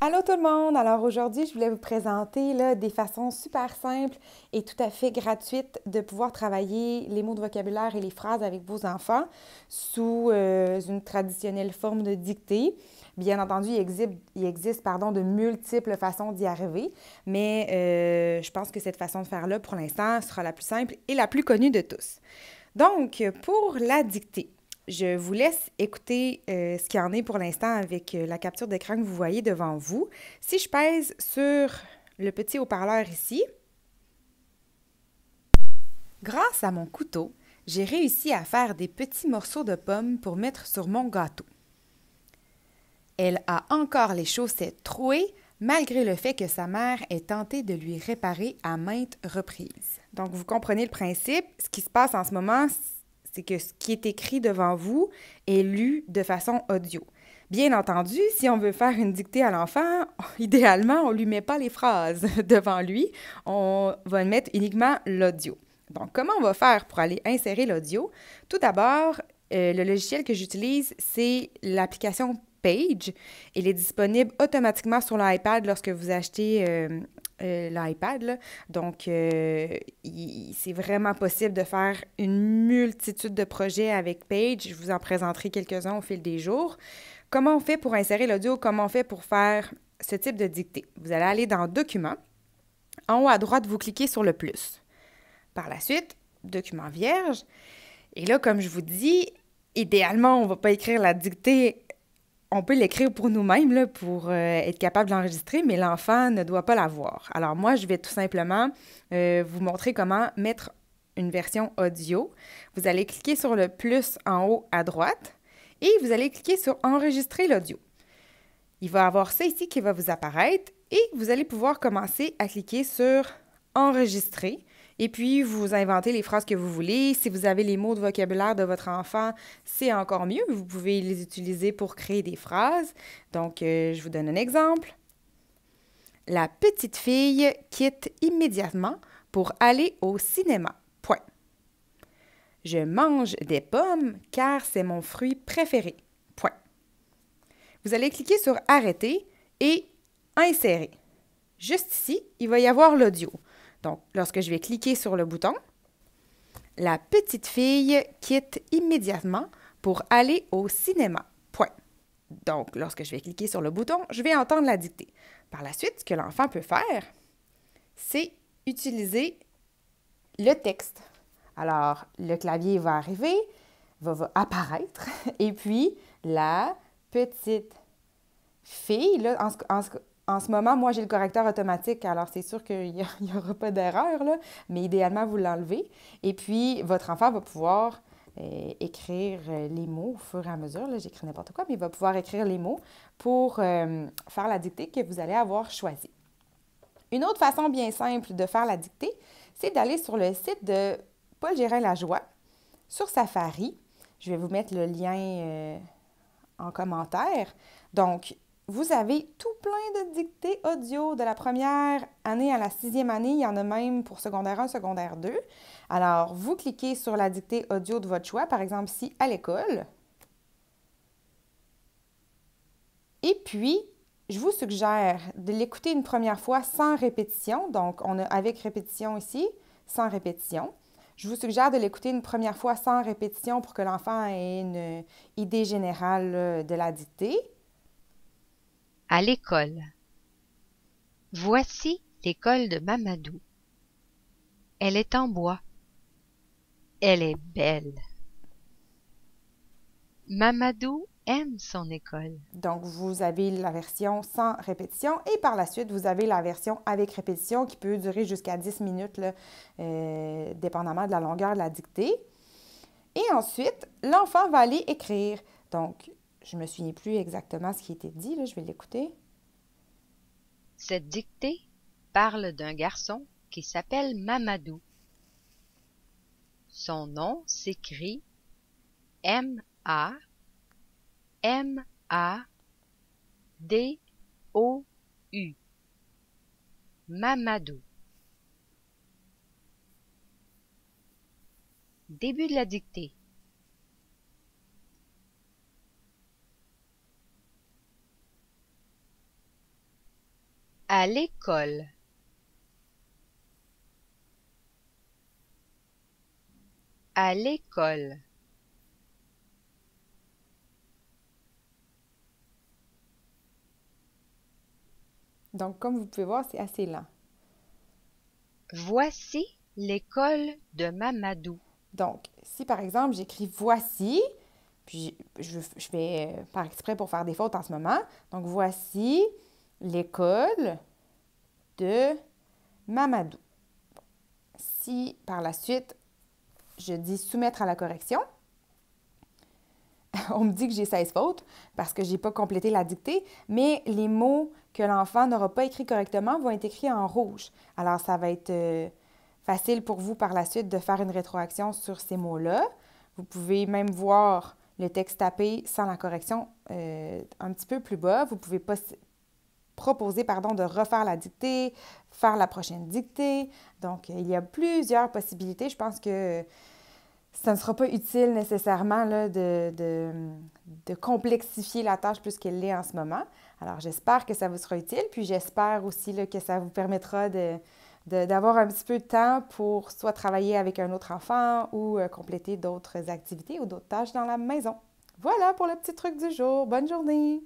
Allô tout le monde! Alors aujourd'hui, je voulais vous présenter des façons super simples et tout à fait gratuites de pouvoir travailler les mots de vocabulaire et les phrases avec vos enfants sous une traditionnelle forme de dictée. Bien entendu, il existe de multiples façons d'y arriver, mais je pense que cette façon de faire-là, pour l'instant, sera la plus simple et la plus connue de tous. Donc, pour la dictée, je vous laisse écouter ce qu'il y en est pour l'instant avec la capture d'écran que vous voyez devant vous. Si je pèse sur le petit haut-parleur ici, grâce à mon couteau, j'ai réussi à faire des petits morceaux de pommes pour mettre sur mon gâteau. Elle a encore les chaussettes trouées, malgré le fait que sa mère ait tenté de lui réparer à maintes reprises. Donc, vous comprenez le principe. Ce qui se passe en ce moment, c'est que ce qui est écrit devant vous est lu de façon audio. Bien entendu, si on veut faire une dictée à l'enfant, idéalement, on ne lui met pas les phrases devant lui, on va mettre uniquement l'audio. Donc, comment on va faire pour aller insérer l'audio? Tout d'abord, le logiciel que j'utilise, c'est l'application Page. Il est disponible automatiquement sur l'iPad lorsque vous achetez l'iPad, là. Donc, c'est vraiment possible de faire une multitude de projets avec Page. Je vous en présenterai quelques-uns au fil des jours. Comment on fait pour insérer l'audio? Comment on fait pour faire ce type de dictée? Vous allez aller dans Documents. En haut à droite, vous cliquez sur le plus. Par la suite, Document vierge. Et là, comme je vous dis, idéalement, on ne va pas écrire la dictée. On peut l'écrire pour nous-mêmes là, pour être capable de l'enregistrer, mais l'enfant ne doit pas la voir. Alors moi, je vais tout simplement vous montrer comment mettre une version audio. Vous allez cliquer sur le plus en haut à droite et vous allez cliquer sur Enregistrer l'audio. Il va y avoir ça ici qui va vous apparaître et vous allez pouvoir commencer à cliquer sur Enregistrer. Et puis, vous inventez les phrases que vous voulez. Si vous avez les mots de vocabulaire de votre enfant, c'est encore mieux. Vous pouvez les utiliser pour créer des phrases. Donc, je vous donne un exemple. La petite fille quitte immédiatement pour aller au cinéma. Point. Je mange des pommes car c'est mon fruit préféré. Point. Vous allez cliquer sur Arrêter et Insérer. Juste ici, il va y avoir l'audio. Donc, lorsque je vais cliquer sur le bouton, la petite fille quitte immédiatement pour aller au cinéma. Point. Donc, lorsque je vais cliquer sur le bouton, je vais entendre la dictée. Par la suite, ce que l'enfant peut faire, c'est utiliser le texte. Alors, le clavier va arriver, va apparaître, et puis la petite fille, là, en ce moment, moi, j'ai le correcteur automatique, alors c'est sûr qu'il n'y aura pas d'erreur, là, mais idéalement, vous l'enlevez. Et puis, votre enfant va pouvoir écrire les mots au fur et à mesure. Là, j'écris n'importe quoi, mais il va pouvoir écrire les mots pour faire la dictée que vous allez avoir choisie. Une autre façon bien simple de faire la dictée, c'est d'aller sur le site de Paul Gérin-Lajoie sur Safari. Je vais vous mettre le lien en commentaire. Donc, vous avez tout plein de dictées audio de la première année à la sixième année. Il y en a même pour secondaire 1, secondaire 2. Alors, vous cliquez sur la dictée audio de votre choix, par exemple ici à l'école. Et puis, je vous suggère de l'écouter une première fois sans répétition. Donc, on a avec répétition ici, sans répétition. Je vous suggère de l'écouter une première fois sans répétition pour que l'enfant ait une idée générale de la dictée. À l'école. Voici l'école de Mamadou. Elle est en bois. Elle est belle. Mamadou aime son école. Donc, vous avez la version sans répétition et par la suite, vous avez la version avec répétition qui peut durer jusqu'à 10 minutes, là, dépendamment de la longueur de la dictée. Et ensuite, l'enfant va aller écrire. Donc, je ne me souviens plus exactement ce qui était dit, là, je vais l'écouter. Cette dictée parle d'un garçon qui s'appelle Mamadou. Son nom s'écrit M-A-M-A-D-O-U. Mamadou. Début de la dictée. À l'école. À l'école. Donc, comme vous pouvez voir, c'est assez lent. Voici l'école de Mamadou. Donc, si par exemple, j'écris voici, puis je fais par exprès pour faire des fautes en ce moment. Donc, voici l'école de Mamadou. Si par la suite, je dis soumettre à la correction, on me dit que j'ai 16 fautes parce que je n'ai pas complété la dictée, mais les mots que l'enfant n'aura pas écrits correctement vont être écrits en rouge. Alors, ça va être facile pour vous par la suite de faire une rétroaction sur ces mots-là. Vous pouvez même voir le texte tapé sans la correction un petit peu plus bas. Vous pouvez proposer de refaire la dictée, faire la prochaine dictée. Donc, il y a plusieurs possibilités. Je pense que ça ne sera pas utile nécessairement là, de complexifier la tâche plus qu'elle l'est en ce moment. Alors, j'espère que ça vous sera utile, puis j'espère aussi là, que ça vous permettra d'avoir un petit peu de temps pour soit travailler avec un autre enfant ou compléter d'autres activités ou d'autres tâches dans la maison. Voilà pour le petit truc du jour. Bonne journée!